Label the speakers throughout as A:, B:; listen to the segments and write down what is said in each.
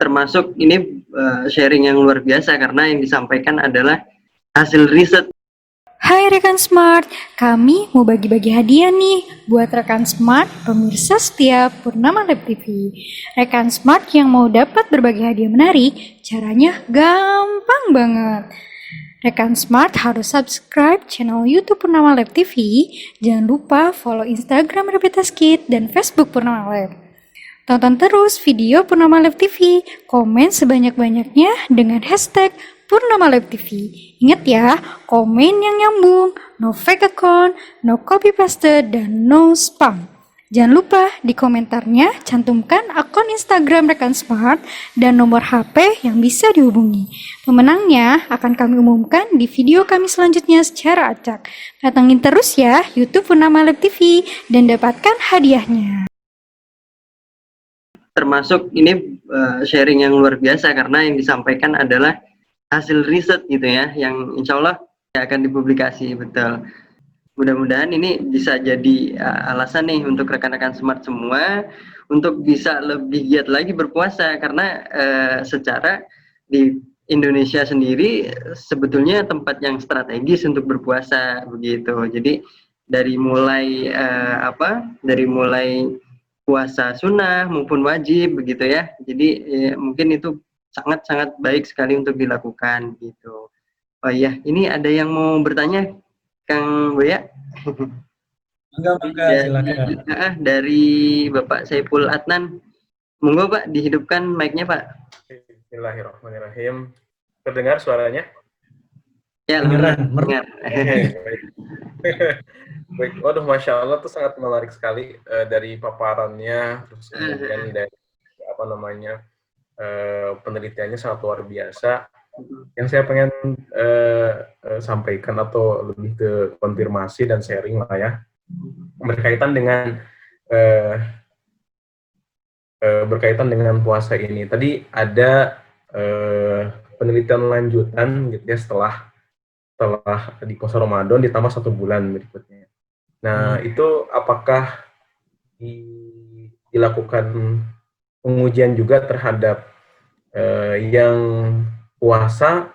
A: termasuk ini sharing yang luar biasa karena yang disampaikan adalah hasil riset.
B: Hai rekan Smart, kami mau bagi-bagi hadiah nih buat rekan Smart pemirsa setiap Purnama Lab TV. Rekan Smart yang mau dapat berbagi hadiah menarik, caranya gampang banget. Rekan Smart harus subscribe channel YouTube Purnama Lab TV. Jangan lupa follow Instagram Repetas Kid dan Facebook Purnama Lab. Tonton terus video Purnama Lab TV, komen sebanyak-banyaknya dengan hashtag Purnama Lab TV. Ingat ya, komen yang nyambung, no fake account, no copy paste, dan no spam. Jangan lupa di komentarnya cantumkan akun Instagram rekan Smart dan nomor HP yang bisa dihubungi. Pemenangnya akan kami umumkan di video kami selanjutnya secara acak. Pantengin terus ya YouTube Purnama Lab TV dan dapatkan hadiahnya.
A: Termasuk ini sharing yang luar biasa karena yang disampaikan adalah hasil riset gitu ya, yang insya Allah akan dipublikasi. Betul. Mudah-mudahan ini bisa jadi alasan nih untuk rekan-rekan Smart semua untuk bisa lebih giat lagi berpuasa, karena secara di Indonesia sendiri sebetulnya tempat yang strategis untuk berpuasa begitu. Jadi dari mulai dari mulai puasa sunnah maupun wajib begitu ya. Jadi mungkin itu sangat-sangat baik sekali untuk dilakukan gitu. Oh iya, ini ada yang mau bertanya, Kang Boya?
C: Enggak, silakan.
A: Dari Bapak Saiful Adnan. Monggo Pak, dihidupkan mic-nya Pak.
D: Bismillahirrahmanirrahim. Terdengar suaranya?
A: Ya,
C: dengar.
D: Baik. Waduh, Masya Allah, itu sangat menarik sekali dari paparannya, terus kemudian dari penelitiannya sangat luar biasa. Yang saya pengen sampaikan atau lebih ke konfirmasi dan sharing lah ya, berkaitan dengan puasa ini. Tadi ada penelitian lanjutan gitu ya, setelah di puasa Ramadan ditambah 1 bulan berikutnya. Nah, itu apakah dilakukan pengujian juga terhadap yang puasa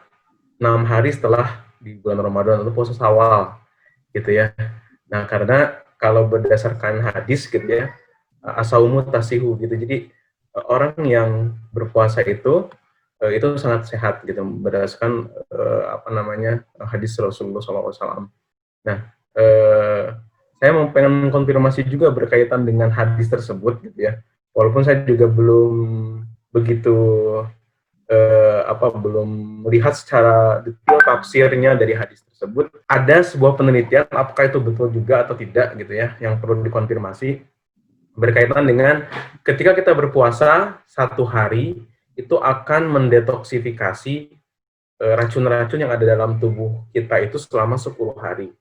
D: 6 hari setelah di bulan Ramadan atau puasa Syawal gitu ya. Nah, karena kalau berdasarkan hadis gitu ya, asaumu tasihu gitu. Jadi orang yang berpuasa itu sangat sehat gitu berdasarkan hadis Rasulullah SAW. Nah, saya mau pengen konfirmasi juga berkaitan dengan hadis tersebut gitu ya. Walaupun saya juga belum begitu belum melihat secara detail tafsirnya dari hadis tersebut. Ada sebuah penelitian, apakah itu betul juga atau tidak gitu ya, yang perlu dikonfirmasi berkaitan dengan ketika kita berpuasa 1 hari itu akan mendetoksifikasi racun-racun yang ada dalam tubuh kita itu selama 10 hari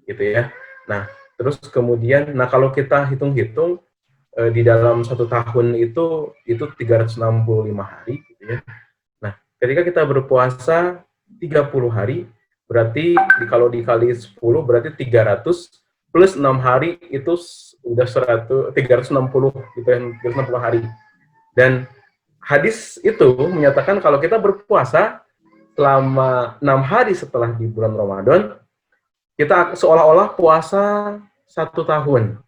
D: gitu ya. Nah, terus kemudian kalau kita hitung-hitung di dalam 1 tahun itu 365 hari gitu ya. Nah, ketika kita berpuasa 30 hari, berarti kalau dikali 10 berarti 300 plus 6 hari itu udah 360 gitu ya, 360 hari. Dan hadis itu menyatakan kalau kita berpuasa selama 6 hari setelah di bulan Ramadan, kita seolah-olah puasa 1 tahun.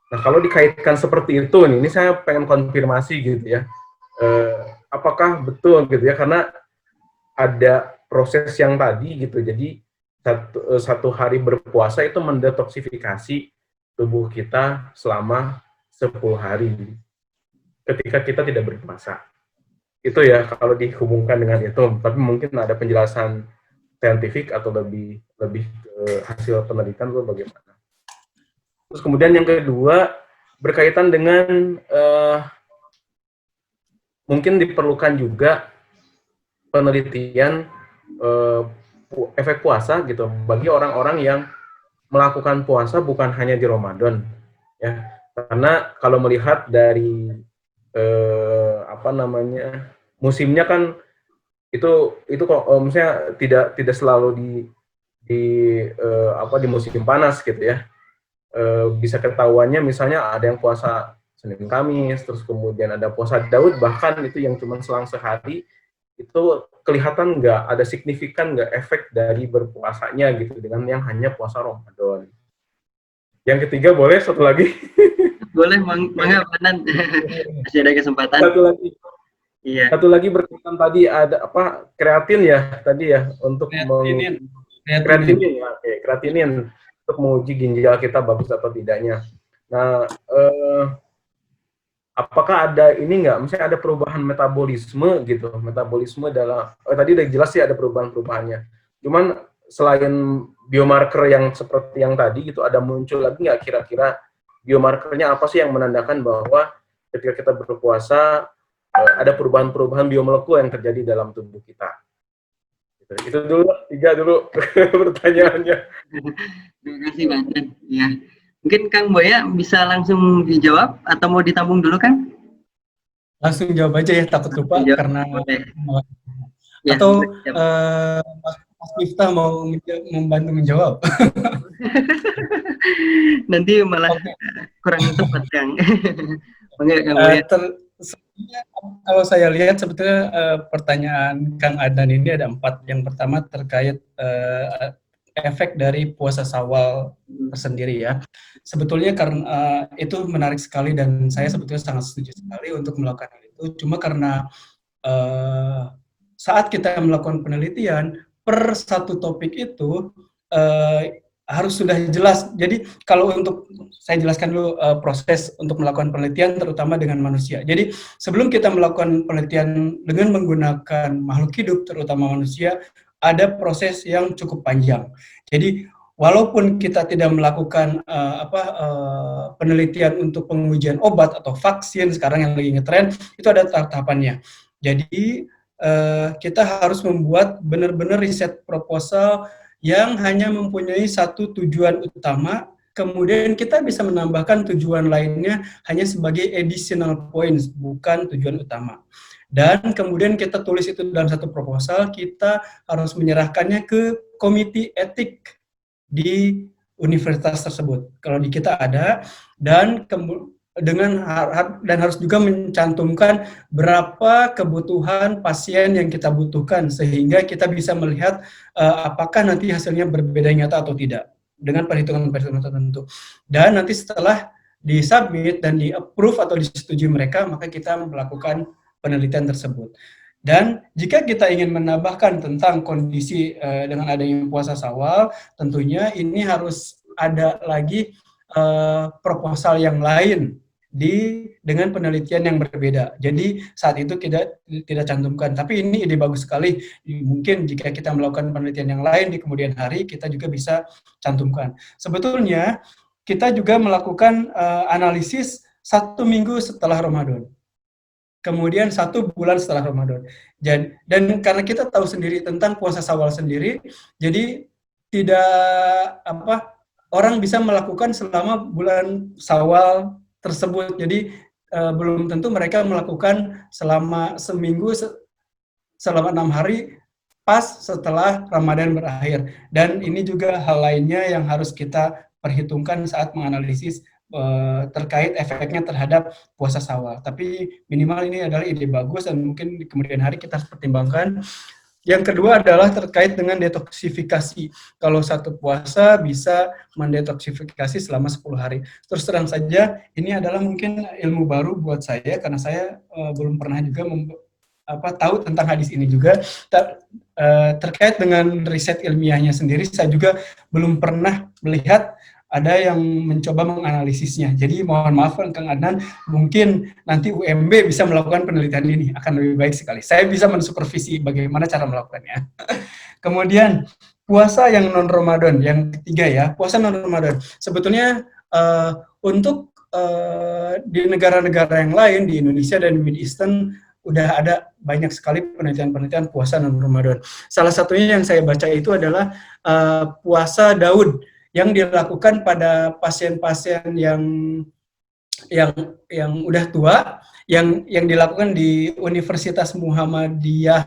D: Nah, kalau dikaitkan seperti itu, ini saya pengen konfirmasi gitu ya, apakah betul gitu ya, karena ada proses yang tadi gitu, jadi satu hari berpuasa itu mendetoksifikasi tubuh kita selama 10 hari ketika kita tidak berpuasa. Itu ya kalau dihubungkan dengan itu, tapi mungkin ada penjelasan saintifik atau lebih ke hasil penelitian itu bagaimana. Terus kemudian yang kedua berkaitan dengan mungkin diperlukan juga penelitian efek puasa gitu bagi orang-orang yang melakukan puasa bukan hanya di Ramadan ya, karena kalau melihat dari musimnya kan itu kok misalnya tidak selalu di musim panas gitu ya. Bisa ketahuannya misalnya ada yang puasa Senin Kamis, terus kemudian ada puasa Daud, bahkan itu yang cuma selang sehari, itu kelihatan nggak ada signifikan, nggak efek dari berpuasanya gitu dengan yang hanya puasa Ramadan. Yang ketiga boleh satu lagi.
A: Boleh, mangga Panan. Masih ada kesempatan.
D: Satu lagi.
A: Iya.
D: Satu lagi berkaitan tadi ada apa, kreatin ya tadi ya, untuk kreatinin ya, oke, kreatinin untuk menguji ginjal kita bagus atau tidaknya. Nah, apakah ada ini nggak, misalnya ada perubahan metabolisme gitu, metabolisme dalam, tadi udah jelas sih ada perubahan-perubahannya. Cuman selain biomarker yang seperti yang tadi gitu, ada muncul lagi nggak kira-kira biomarkernya apa sih yang menandakan bahwa ketika kita berpuasa ada perubahan-perubahan biomolekul yang terjadi dalam tubuh kita. Itu dulu, 3 dulu pertanyaannya.
A: Terima kasih Panan. Ya. Mungkin Kang Boya bisa langsung dijawab atau mau ditambung dulu Kang?
C: Langsung jawab aja ya, takut lupa
A: Jawab,
C: karena
A: ya,
C: atau
A: siap.
C: Mas Miftah mau membantu menjawab.
A: Nanti malah kurang tepat Kang. Enggak Kang Boya.
C: Sebenarnya kalau saya lihat sebetulnya pertanyaan Kang Adnan ini ada 4. Yang pertama terkait efek dari puasa Syawal tersendiri ya. Sebetulnya karena itu menarik sekali dan saya sebetulnya sangat setuju sekali untuk melakukan itu. Cuma karena saat kita melakukan penelitian per satu topik itu harus sudah jelas. Jadi kalau untuk saya jelaskan dulu proses untuk melakukan penelitian terutama dengan manusia. Jadi sebelum kita melakukan penelitian dengan menggunakan makhluk hidup terutama manusia, ada proses yang cukup panjang. Jadi walaupun kita tidak melakukan penelitian untuk pengujian obat atau vaksin sekarang yang lagi ngetren, itu ada tahapannya. Jadi kita harus membuat benar-benar riset proposal yang hanya mempunyai satu tujuan utama, kemudian kita bisa menambahkan tujuan lainnya hanya sebagai additional points, bukan tujuan utama. Dan kemudian kita tulis itu dalam satu proposal, kita harus menyerahkannya ke komite etik di universitas tersebut. Kalau di kita ada, dan harus juga mencantumkan berapa kebutuhan pasien yang kita butuhkan sehingga kita bisa melihat apakah nanti hasilnya berbeda nyata atau tidak dengan perhitungan-perhitungan tertentu. Dan nanti setelah disubmit dan di-approve atau disetujui mereka, maka kita melakukan penelitian tersebut. Dan jika kita ingin menambahkan tentang kondisi dengan adanya puasa Syawal, tentunya ini harus ada lagi proposal yang lain dengan penelitian yang berbeda. Jadi saat itu tidak cantumkan. Tapi ini ide bagus sekali. Mungkin jika kita melakukan penelitian yang lain di kemudian hari, kita juga bisa cantumkan. Sebetulnya kita juga melakukan analisis 1 minggu setelah Ramadan. Kemudian 1 bulan setelah Ramadan. Dan karena kita tahu sendiri tentang puasa Syawal sendiri, jadi tidak orang bisa melakukan selama bulan Syawal tersebut. Jadi belum tentu mereka melakukan selama seminggu, selama 6 hari pas setelah Ramadan berakhir. Dan ini juga hal lainnya yang harus kita perhitungkan saat menganalisis terkait efeknya terhadap puasa Syawal. Tapi minimal ini adalah ide bagus dan mungkin di kemudian hari kita harus pertimbangkan. Yang kedua adalah terkait dengan detoksifikasi. Kalau satu puasa bisa mendetoksifikasi selama 10 hari. Terus terang saja, ini adalah mungkin ilmu baru buat saya, karena saya belum pernah juga tahu tentang hadis ini juga. Terkait dengan riset ilmiahnya sendiri, saya juga belum pernah melihat ada yang mencoba menganalisisnya. Jadi mohon maaf Kang Adnan, mungkin nanti UMB bisa melakukan penelitian ini, akan lebih baik sekali. Saya bisa mensupervisi bagaimana cara melakukannya. Kemudian puasa yang non Ramadan, yang ketiga ya, puasa non Ramadan. Sebetulnya untuk di negara-negara yang lain, di Indonesia dan di Mid Eastern, udah ada banyak sekali penelitian-penelitian puasa non Ramadan. Salah satunya yang saya baca itu adalah puasa Daud, yang dilakukan pada pasien-pasien yang udah tua, yang dilakukan di Universitas Muhammadiyah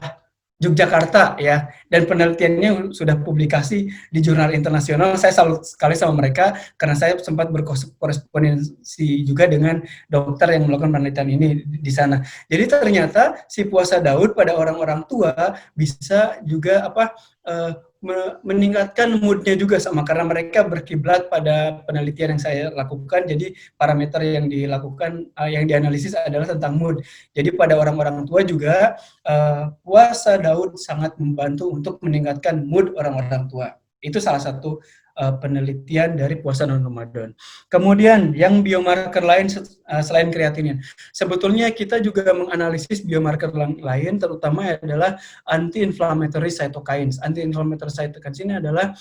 C: Yogyakarta ya, dan penelitiannya sudah publikasi di jurnal internasional. Saya salut sekali sama mereka karena saya sempat berkorespondensi juga dengan dokter yang melakukan penelitian ini di sana. Jadi ternyata si puasa Daud pada orang-orang tua bisa juga meningkatkan moodnya juga sama, karena mereka berkiblat pada penelitian yang saya lakukan. Jadi parameter yang dilakukan, yang dianalisis adalah tentang mood. Jadi pada orang-orang tua juga puasa Daud sangat membantu untuk meningkatkan mood orang-orang tua. Itu salah satu penelitian dari puasa non Ramadan. Kemudian yang biomarker lain selain kreatinin, sebetulnya kita juga menganalisis biomarker lain, terutama adalah anti-inflammatory cytokines. Anti-inflammatory cytokines ini adalah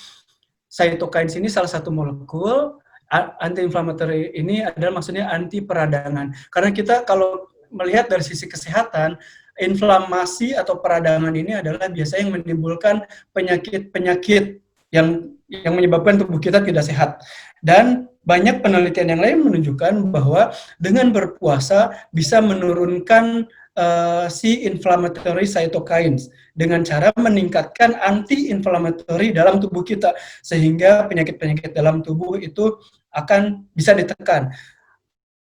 C: cytokines ini salah satu molekul. Anti-inflammatory ini adalah maksudnya anti peradangan. Karena kita kalau melihat dari sisi kesehatan, inflamasi atau peradangan ini adalah biasanya yang menimbulkan penyakit-penyakit yang menyebabkan tubuh kita tidak sehat. Dan banyak penelitian yang lain menunjukkan bahwa dengan berpuasa bisa menurunkan si inflammatory cytokines dengan cara meningkatkan anti-inflammatory dalam tubuh kita, sehingga penyakit-penyakit dalam tubuh itu akan bisa ditekan.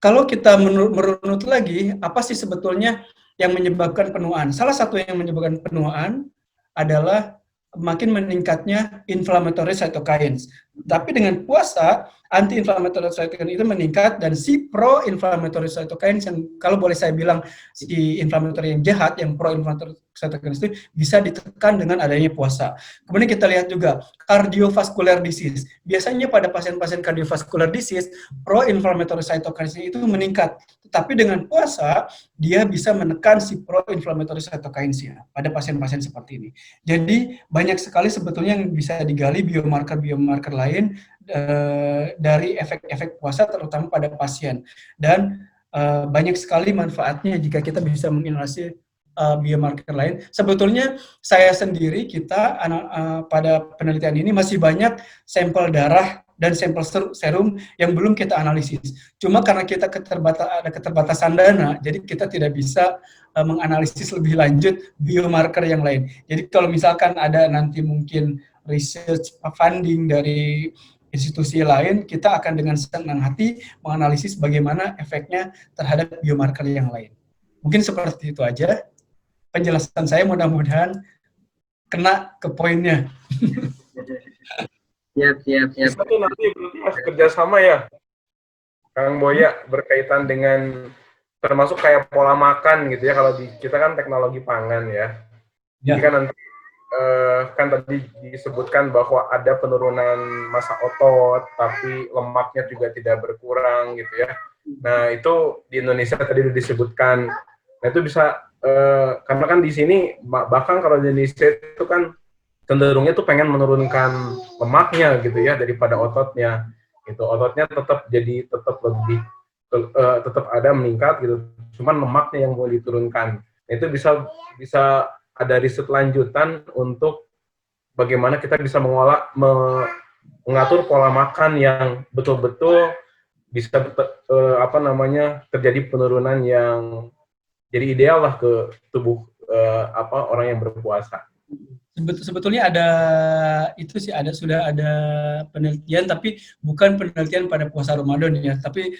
C: Kalau kita merunut lagi, apa sih sebetulnya yang menyebabkan penuaan? Salah satu yang menyebabkan penuaan adalah makin meningkatnya inflammatory cytokines. Tapi dengan puasa, anti-inflammatory cytokines itu meningkat, dan si pro-inflammatory cytokines yang kalau boleh saya bilang si inflammatory yang jahat, yang pro-inflammatory cytokines itu bisa ditekan dengan adanya puasa. Kemudian kita lihat juga cardiovascular disease. Biasanya pada pasien-pasien cardiovascular disease, pro-inflammatory cytokines itu meningkat. Tetapi dengan puasa, dia bisa menekan si pro-inflammatory cytokines-nya pada pasien-pasien seperti ini. Jadi banyak sekali sebetulnya yang bisa digali biomarker-biomarker lain dari efek-efek puasa, terutama pada pasien. Dan banyak sekali manfaatnya jika kita bisa menganalisis biomarker lain. Sebetulnya saya sendiri, kita pada penelitian ini masih banyak sampel darah dan sampel serum yang belum kita analisis. Cuma karena kita ada keterbatasan dana, jadi kita tidak bisa menganalisis lebih lanjut biomarker yang lain. Jadi kalau misalkan ada nanti mungkin research funding dari institusi lain, kita akan dengan senang hati menganalisis bagaimana efeknya terhadap biomarker yang lain. Mungkin seperti itu aja penjelasan saya, mudah-mudahan kena ke poinnya.
A: Siap.
D: Bisa tuh nanti berarti harus kerjasama ya, Kang Boya, berkaitan dengan termasuk kayak pola makan gitu ya. Kalau kita kan teknologi pangan ya. Jadi kan nanti kan tadi disebutkan bahwa ada penurunan massa otot, tapi lemaknya juga tidak berkurang gitu ya. Nah itu di Indonesia tadi disebutkan. Nah itu bisa karena kan di sini bahkan kalau di Indonesia itu kan cenderungnya tuh pengen menurunkan lemaknya gitu ya daripada ototnya. Itu ototnya tetap lebih tetap ada meningkat gitu. Cuman lemaknya yang mau diturunkan. Nah, itu bisa ada riset lanjutan untuk bagaimana kita bisa mengatur pola makan yang betul-betul bisa terjadi penurunan yang jadi ideal lah ke tubuh orang yang berpuasa.
C: Sebetulnya sudah ada penelitian, tapi bukan penelitian pada puasa Ramadan ya, tapi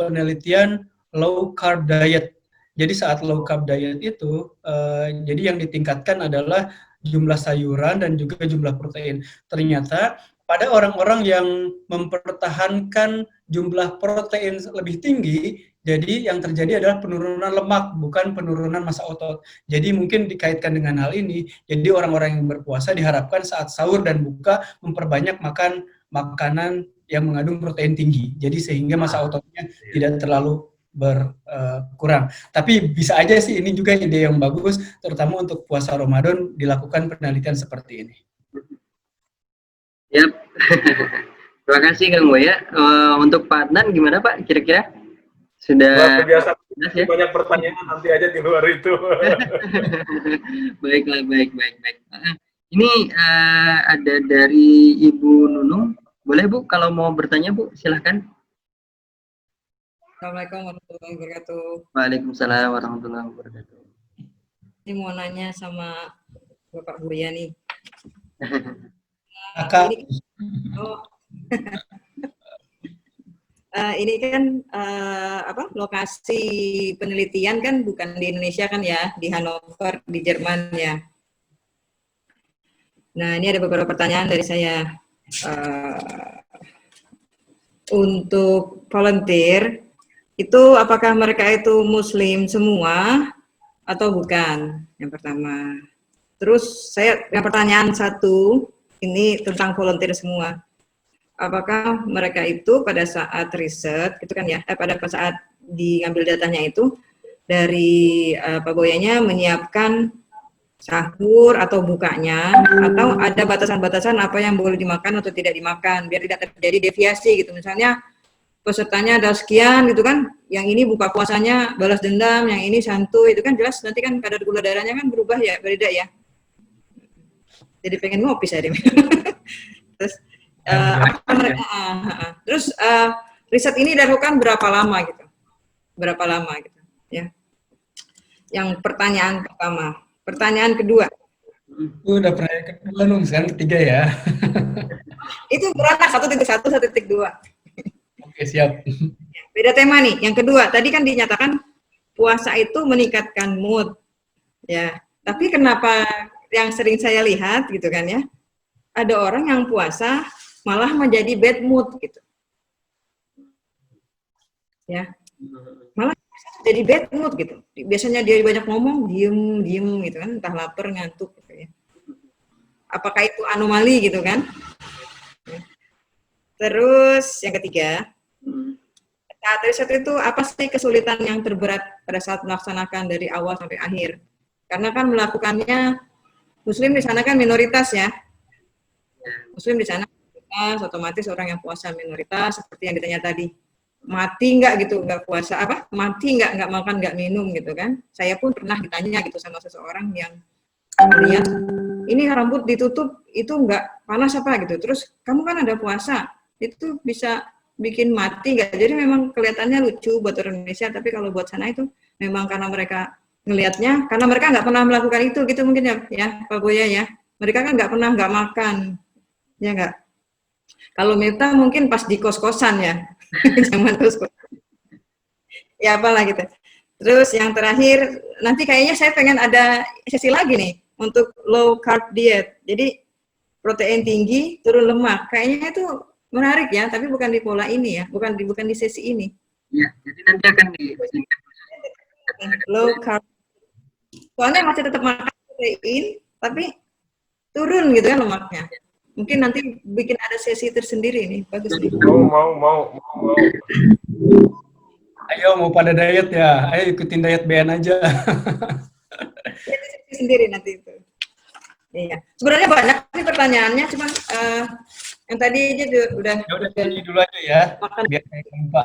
C: penelitian low carb diet. Jadi saat low carb diet itu, jadi yang ditingkatkan adalah jumlah sayuran dan juga jumlah protein. Ternyata pada orang-orang yang mempertahankan jumlah protein lebih tinggi, jadi yang terjadi adalah penurunan lemak, bukan penurunan massa otot. Jadi mungkin dikaitkan dengan hal ini, jadi orang-orang yang berpuasa diharapkan saat sahur dan buka memperbanyak makan makanan yang mengandung protein tinggi. Jadi sehingga massa ototnya tidak terlalu berkurang. Tapi bisa aja sih ini juga ide yang bagus, terutama untuk puasa Ramadan dilakukan penelitian seperti ini.
A: Yap. Terima kasih Kang Boya. Untuk Pak Adnan gimana Pak? Kira-kira sudah
D: biasa
A: ya?
D: Banyak pertanyaan nanti aja di luar itu.
A: Baiklah, baik. Ini ada dari Ibu Nunung. Boleh Bu, kalau mau bertanya Bu, silahkan.
E: Assalamualaikum warahmatullahi wabarakatuh.
A: Waalaikumsalam warahmatullahi wabarakatuh.
E: Ini mau nanya sama Bapak Buya nih.
C: Kakak.
E: Ini, oh. Ini kan lokasi penelitian kan bukan di Indonesia kan ya, di Hannover, di Jerman ya. Nah, ini ada beberapa pertanyaan dari saya. Untuk volunteer, itu apakah mereka itu Muslim semua atau bukan? Yang pertama. Terus yang pertanyaan satu, ini tentang volunteer semua. Apakah mereka itu pada saat riset itu kan ya, pada saat diambil datanya itu dari Pak Boyanya menyiapkan sahur atau bukanya, atau ada batasan-batasan apa yang boleh dimakan atau tidak dimakan biar tidak terjadi deviasi gitu. Misalnya pesertanya ada sekian gitu kan, yang ini buka puasanya balas dendam, yang ini santuy, itu kan jelas nanti kan kadar gula darahnya kan berubah ya, beda ya. Jadi pengen ngopi saya. Terus terus riset ini dilakukan berapa lama gitu? Berapa lama gitu ya? Yang pertanyaan pertama. Pertanyaan kedua.
C: Itu udah pertanyaan kedua dong, sekarang ketiga ya.
E: Itu beranak 1.1, 1.2.
C: Oke, siap.
E: Beda tema nih. Yang kedua, tadi kan dinyatakan puasa itu meningkatkan mood. Ya. Tapi kenapa yang sering saya lihat gitu kan ya, ada orang yang puasa malah menjadi bad mood gitu. Ya. Malah jadi bad mood gitu. Biasanya dia banyak ngomong, diem gitu kan, entah lapar, ngantuk gitu ya. Apakah itu anomali gitu kan? Terus yang ketiga, saat riset itu apa sih kesulitan yang terberat pada saat melaksanakan dari awal sampai akhir? Karena kan melakukannya Muslim di sana kan minoritas ya. Muslim di sana minoritas, otomatis orang yang puasa minoritas, seperti yang ditanya tadi. Mati nggak gitu, nggak puasa apa? Mati nggak makan, nggak minum gitu kan? Saya pun pernah ditanya gitu sama seseorang yang melihat ini rambut ditutup itu nggak panas apa gitu. Terus kamu kan ada puasa, itu bisa bikin mati nggak? Jadi memang kelihatannya lucu buat orang Indonesia, tapi kalau buat sana itu memang karena mereka ngelihatnya, karena mereka nggak pernah melakukan itu gitu mungkin ya Pak Boya ya. Mereka kan nggak pernah nggak makan, ya nggak? Kalau Meta mungkin pas di kos-kosan ya. Zaman terus ya apalah gitu. Terus yang terakhir nanti kayaknya saya pengen ada sesi lagi nih untuk low carb diet. Jadi protein tinggi, turun lemak. Kayaknya itu menarik ya, tapi bukan di pola ini ya, bukan di sesi ini.
A: Ya, jadi nanti akan di
E: low carb. Soalnya masih tetap makan protein, tapi turun gitu kan lemaknya. Mungkin nanti bikin ada sesi tersendiri nih, bagus nih.
D: Mau.
C: Ayo mau pada diet ya, ayo ikutin diet BN aja.
E: Sesi sendiri nanti itu. Iya, sebenarnya banyak sih pertanyaannya, cuman yang tadi aja udah.
C: Ya udah jadi dulu aja ya, biar saya lupa.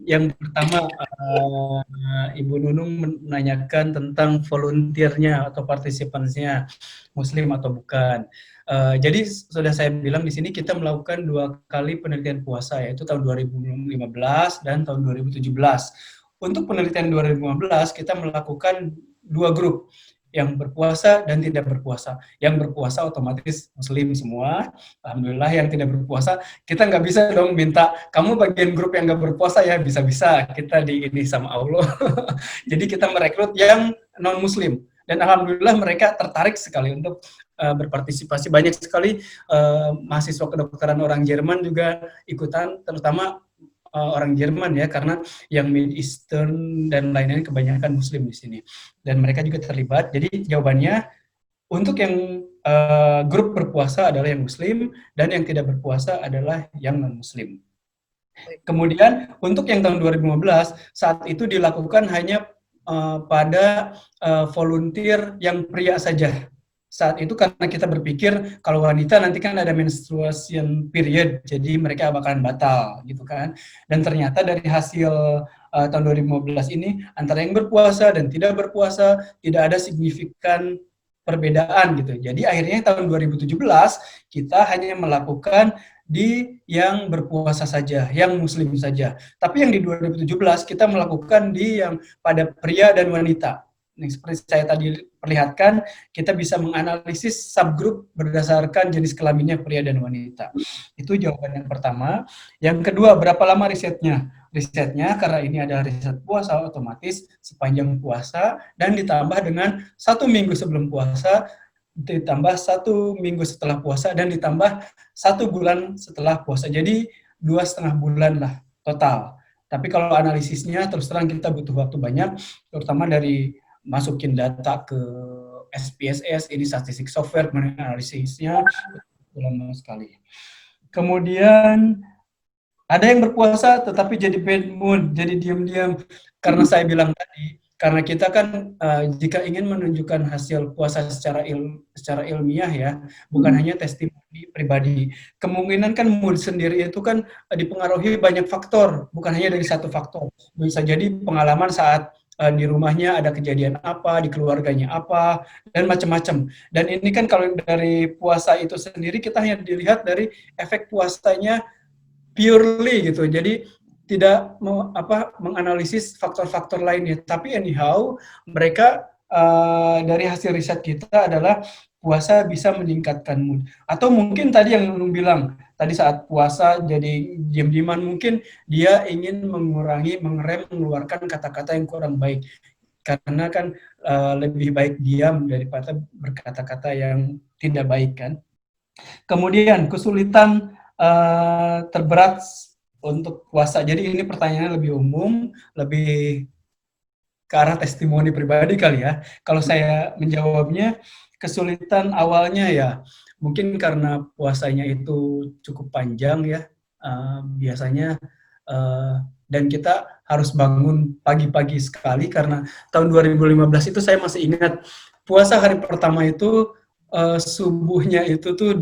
C: Yang pertama, Ibu Nunung menanyakan tentang volunteernya atau partisipannya, Muslim atau bukan. Jadi sudah saya bilang di sini kita melakukan 2 kali penelitian puasa, yaitu tahun 2015 dan tahun 2017. Untuk penelitian 2015 kita melakukan 2 grup, yang berpuasa dan tidak berpuasa. Yang berpuasa otomatis Muslim semua. Alhamdulillah. Yang tidak berpuasa, kita nggak bisa dong minta, kamu bagian grup yang nggak berpuasa ya, bisa-bisa. Kita ini sama Allah. Jadi kita merekrut yang non-Muslim. Dan Alhamdulillah mereka tertarik sekali untuk berpartisipasi. Banyak sekali mahasiswa kedokteran orang Jerman juga ikutan, terutama orang Jerman ya, karena yang Mid Eastern dan lain-lain kebanyakan Muslim di sini, dan mereka juga terlibat. Jadi jawabannya untuk yang grup berpuasa adalah yang Muslim, dan yang tidak berpuasa adalah yang non Muslim. Kemudian untuk yang tahun 2015 saat itu dilakukan hanya pada volunteer yang pria saja. Saat itu karena kita berpikir kalau wanita nanti kan ada menstruation period, jadi mereka bakalan batal gitu kan. Dan ternyata dari hasil tahun 2015 ini antara yang berpuasa dan tidak berpuasa tidak ada signifikan perbedaan gitu. Jadi akhirnya tahun 2017 kita hanya melakukan di yang berpuasa saja, yang Muslim saja. Tapi yang di 2017 kita melakukan di yang pada pria dan wanita. seperti saya tadi perlihatkan, kita bisa menganalisis subgroup berdasarkan jenis kelaminnya pria dan wanita. Itu jawaban yang pertama. Yang kedua, berapa lama risetnya? Risetnya karena ini ada riset puasa, otomatis sepanjang puasa dan ditambah dengan 1 minggu sebelum puasa, ditambah 1 minggu setelah puasa, dan ditambah 1 bulan setelah puasa. Jadi 2,5 bulan lah total. Tapi kalau analisisnya terus terang kita butuh waktu banyak, terutama dari masukin data ke SPSS, ini statistik software, kemudian analisisnya lama sekali. Kemudian ada yang berpuasa tetapi jadi bad mood, jadi diam-diam. Karena saya bilang tadi, karena kita kan jika ingin menunjukkan hasil puasa secara ilmiah ya, bukan hanya testimoni pribadi. Kemungkinan kan mood sendiri itu kan dipengaruhi banyak faktor, bukan hanya dari satu faktor. Bisa jadi pengalaman saat di rumahnya ada kejadian apa, di keluarganya apa, dan macam-macam. Dan ini kan kalau dari puasa itu sendiri kita hanya dilihat dari efek puasanya purely gitu. Jadi tidak menganalisis faktor-faktor lainnya. Tapi anyhow, mereka dari hasil riset kita adalah puasa bisa meningkatkan mood. Atau mungkin tadi yang Nung bilang, tadi saat puasa jadi diam-diaman, mungkin dia ingin mengurangi, mengerem, mengeluarkan kata-kata yang kurang baik. Karena kan lebih baik diam daripada berkata-kata yang tidak baik kan. Kemudian kesulitan terberat untuk puasa. Jadi ini pertanyaannya lebih umum, lebih ke arah testimoni pribadi kali ya. Kalau saya menjawabnya, kesulitan awalnya ya mungkin karena puasanya itu cukup panjang ya, biasanya dan kita harus bangun pagi-pagi sekali karena tahun 2015 itu saya masih ingat puasa hari pertama itu subuhnya itu tuh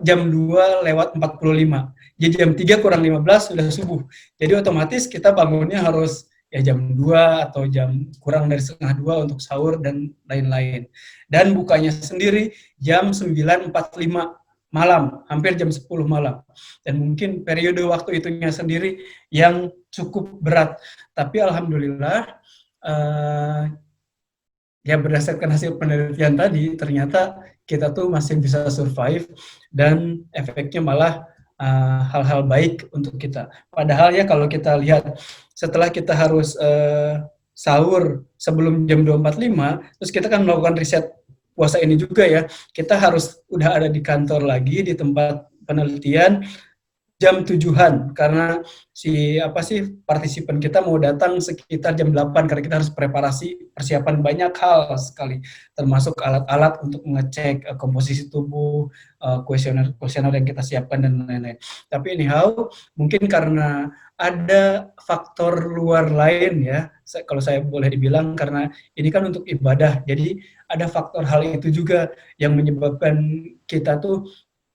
C: jam 2 lewat 45. Jadi jam 3 kurang 15 sudah subuh. Jadi otomatis kita bangunnya harus ya jam 2 atau jam kurang dari setengah 2 untuk sahur dan lain-lain. Dan bukanya sendiri jam 9.45 malam, hampir jam 10 malam. Dan mungkin periode waktu itunya sendiri yang cukup berat. Tapi alhamdulillah ya berdasarkan hasil penelitian tadi, ternyata kita tuh masih bisa survive dan efeknya malah hal-hal baik untuk kita. Padahal ya kalau kita lihat setelah kita harus sahur sebelum jam 2.45, terus kita kan melakukan riset puasa ini juga ya, kita harus udah ada di kantor lagi, di tempat penelitian, jam 7-an, karena partisipan kita mau datang sekitar jam 8, karena kita harus persiapan banyak hal sekali, termasuk alat-alat untuk mengecek komposisi tubuh, kuesioner yang kita siapkan, dan lain-lain. Tapi anyhow, mungkin karena ada faktor luar lain ya, kalau saya boleh dibilang, karena ini kan untuk ibadah, jadi ada faktor hal itu juga yang menyebabkan kita tuh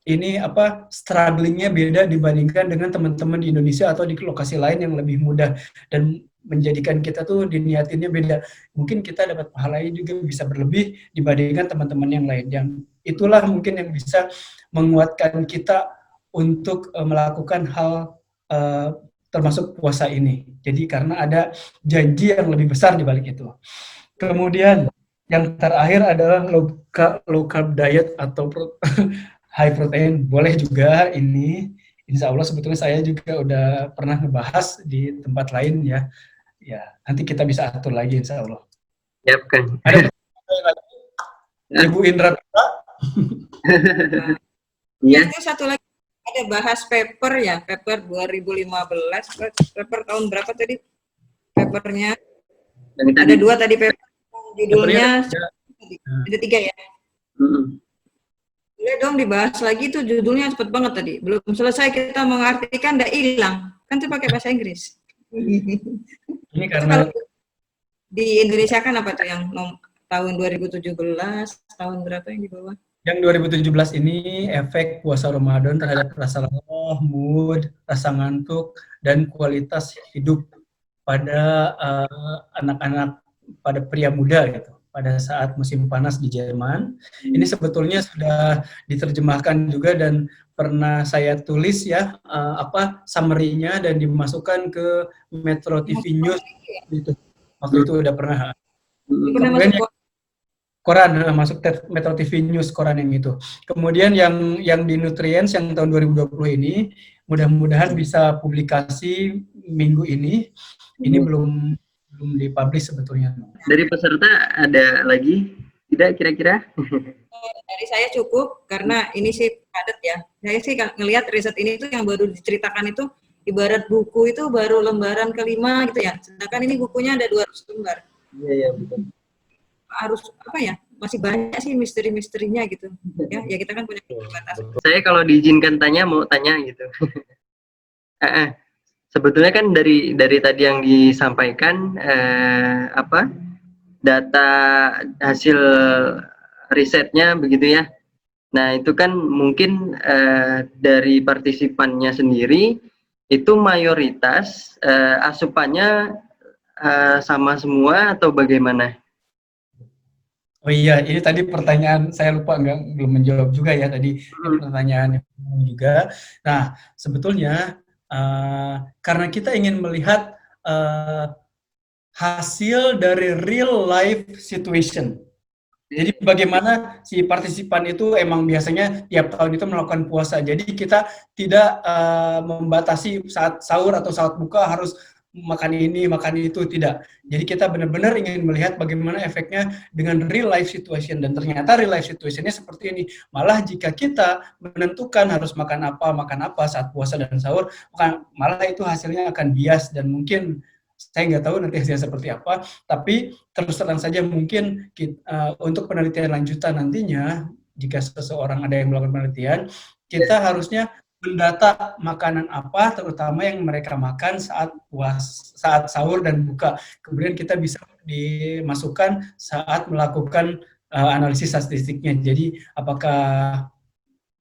C: ini strugglingnya beda dibandingkan dengan teman-teman di Indonesia atau di lokasi lain yang lebih mudah, dan menjadikan kita tuh diniatinnya beda. Mungkin kita dapat pahalanya juga bisa berlebih dibandingkan teman-teman yang lain. Yang itulah mungkin yang bisa menguatkan kita untuk melakukan hal termasuk puasa ini. Jadi karena ada janji yang lebih besar di balik itu. Kemudian yang terakhir adalah low carb diet atau high protein, boleh juga ini. Insya Allah sebetulnya saya juga udah pernah ngebahas di tempat lain ya. Ya, nanti kita bisa atur lagi insya Allah.
A: Yap, Kang.
C: Ada Ibu Indra.
A: Iya.
E: Itu satu lagi ada bahas paper ya, paper 2015, paper tahun berapa tadi? Papernya ada 2 tadi paper, judulnya ada 3 ya. Boleh dong dibahas lagi tuh, judulnya cepet banget tadi. Belum selesai kita mengartikan, udah hilang. Kan itu pakai bahasa Inggris.
C: Ini karena
E: di Indonesia kan apa tuh yang tahun 2017, tahun berapa yang di bawah?
C: Yang 2017 ini efek puasa Ramadan terhadap rasa lelah, mood, rasa ngantuk, dan kualitas hidup pada anak-anak, pada pria muda gitu. Pada saat musim panas di Jerman. Ini sebetulnya sudah diterjemahkan juga dan pernah saya tulis ya summary-nya dan dimasukkan ke Metro TV News gitu. Waktu itu udah pernah.
E: Pernah
C: Kemudian
E: masuk
C: koran, masuk Metro TV News koran yang itu. Kemudian yang di Nutrients yang tahun 2020 ini mudah-mudahan bisa publikasi minggu ini. Ini belum dipublish sebetulnya.
A: Dari peserta ada lagi tidak kira-kira?
E: dari saya cukup karena ini sih padat ya. Saya sih ngelihat riset ini tuh yang baru diceritakan itu ibarat buku itu baru lembaran kelima gitu ya. Sedangkan ini bukunya ada 200 lembar.
A: Iya betul.
E: Harus apa ya? Masih banyak sih misteri-misterinya gitu. Ya kita kan punya keterbatasan.
A: Saya kalau diizinkan tanya mau tanya gitu. Sebetulnya kan dari tadi yang disampaikan data hasil risetnya begitu ya. Nah itu kan mungkin dari partisipannya sendiri itu mayoritas asupannya sama semua atau bagaimana?
C: Oh iya, ini tadi pertanyaan saya lupa belum menjawab juga ya tadi pertanyaan juga. Nah sebetulnya karena kita ingin melihat hasil dari real life situation. Jadi bagaimana si partisipan itu emang biasanya tiap tahun itu melakukan puasa. Jadi kita tidak membatasi saat sahur atau saat buka harus makan ini, makan itu, tidak. Jadi kita benar-benar ingin melihat bagaimana efeknya dengan real life situation. Dan ternyata real life situationnya seperti ini. Malah jika kita menentukan harus makan apa saat puasa dan sahur, malah itu hasilnya akan bias dan mungkin saya nggak tahu nanti hasilnya seperti apa, tapi terus terang saja mungkin untuk penelitian lanjutan nantinya, jika seseorang ada yang melakukan penelitian, kita harusnya mendata makanan apa, terutama yang mereka makan saat sahur dan buka. Kemudian kita bisa dimasukkan saat melakukan analisis statistiknya. Jadi apakah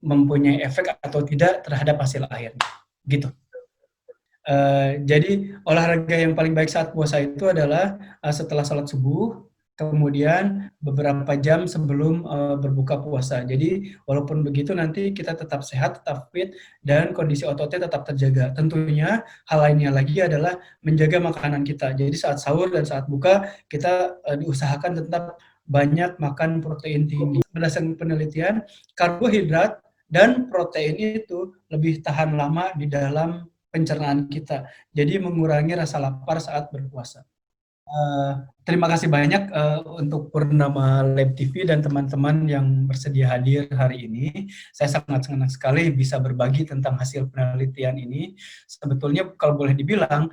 C: mempunyai efek atau tidak terhadap hasil akhirnya, gitu. Jadi olahraga yang paling baik saat puasa itu adalah setelah sholat subuh, kemudian beberapa jam sebelum berbuka puasa. Jadi walaupun begitu nanti kita tetap sehat, tetap fit, dan kondisi ototnya tetap terjaga. Tentunya hal lainnya lagi adalah menjaga makanan kita. Jadi saat sahur dan saat buka kita diusahakan tetap banyak makan protein tinggi. Berdasarkan penelitian, karbohidrat dan protein itu lebih tahan lama di dalam pencernaan kita, jadi mengurangi rasa lapar saat berpuasa. Terima kasih banyak untuk Purnama Lab TV dan teman-teman yang bersedia hadir hari ini. Saya sangat senang sekali bisa berbagi tentang hasil penelitian ini. Sebetulnya kalau boleh dibilang,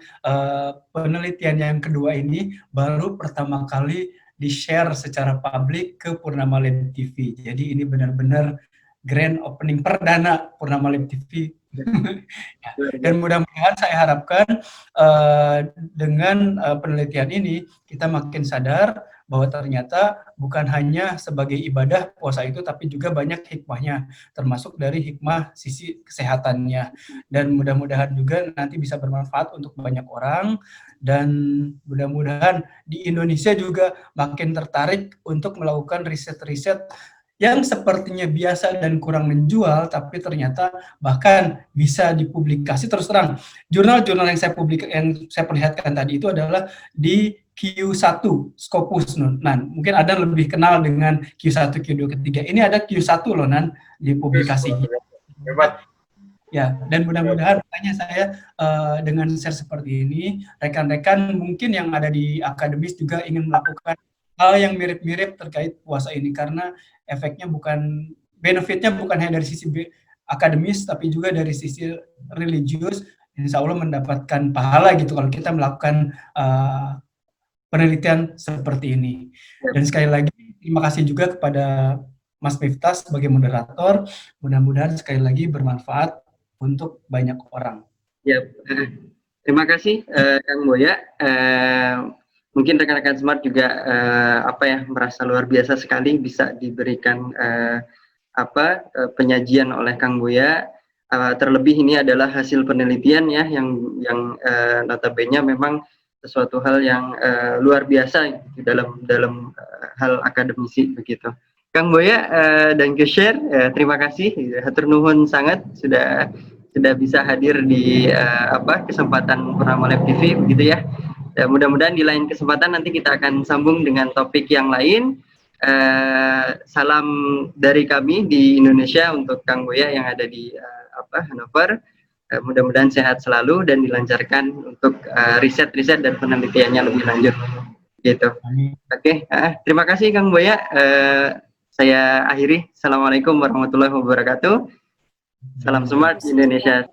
C: penelitian yang kedua ini baru pertama kali di-share secara publik ke Purnama Lab TV. Jadi ini benar-benar grand opening perdana Purnama Lab TV. Dan mudah-mudahan saya harapkan dengan penelitian ini kita makin sadar bahwa ternyata bukan hanya sebagai ibadah puasa itu, tapi juga banyak hikmahnya, termasuk dari hikmah sisi kesehatannya. Dan mudah-mudahan juga nanti bisa bermanfaat untuk banyak orang, dan mudah-mudahan di Indonesia juga makin tertarik untuk melakukan riset-riset yang sepertinya biasa dan kurang menjual, tapi ternyata bahkan bisa dipublikasi. Terus terang, jurnal-jurnal yang saya perlihatkan tadi itu adalah di Q1 Scopus, Nan. Mungkin ada lebih kenal dengan Q1, Q2, Q3. Ini ada Q1 loh, Nan, di publikasi.
D: Hebat.
C: Ya, dan mudah-mudahan makanya saya dengan share seperti ini, rekan-rekan mungkin yang ada di akademis juga ingin melakukan hal yang mirip-mirip terkait puasa ini, karena efeknya benefitnya bukan hanya dari sisi akademis, tapi juga dari sisi religius. Insya Allah mendapatkan pahala gitu kalau kita melakukan penelitian seperti ini. Dan sekali lagi terima kasih juga kepada Mas Miftah sebagai moderator. Mudah-mudahan sekali lagi bermanfaat untuk banyak orang.
A: Ya, terima kasih Kang Boya. Mungkin rekan-rekan Smart juga merasa luar biasa sekali bisa diberikan penyajian oleh Kang Boya. Terlebih ini adalah hasil penelitian ya yang notabene memang sesuatu hal yang luar biasa dalam hal akademisi begitu. Kang Boya dan Share, terima kasih. Hatur nuhun sangat sudah bisa hadir di kesempatan Purnama Lab TV begitu ya. Ya, mudah-mudahan di lain kesempatan nanti kita akan sambung dengan topik yang lain. Salam dari kami di Indonesia untuk Kang Buya yang ada di Hannover. Mudah-mudahan sehat selalu dan dilancarkan untuk riset-riset dan penelitiannya lebih lanjut. Gitu. Oke, terima kasih Kang Buya. Saya akhiri. Assalamualaikum warahmatullahi wabarakatuh. Salam Smart Indonesia.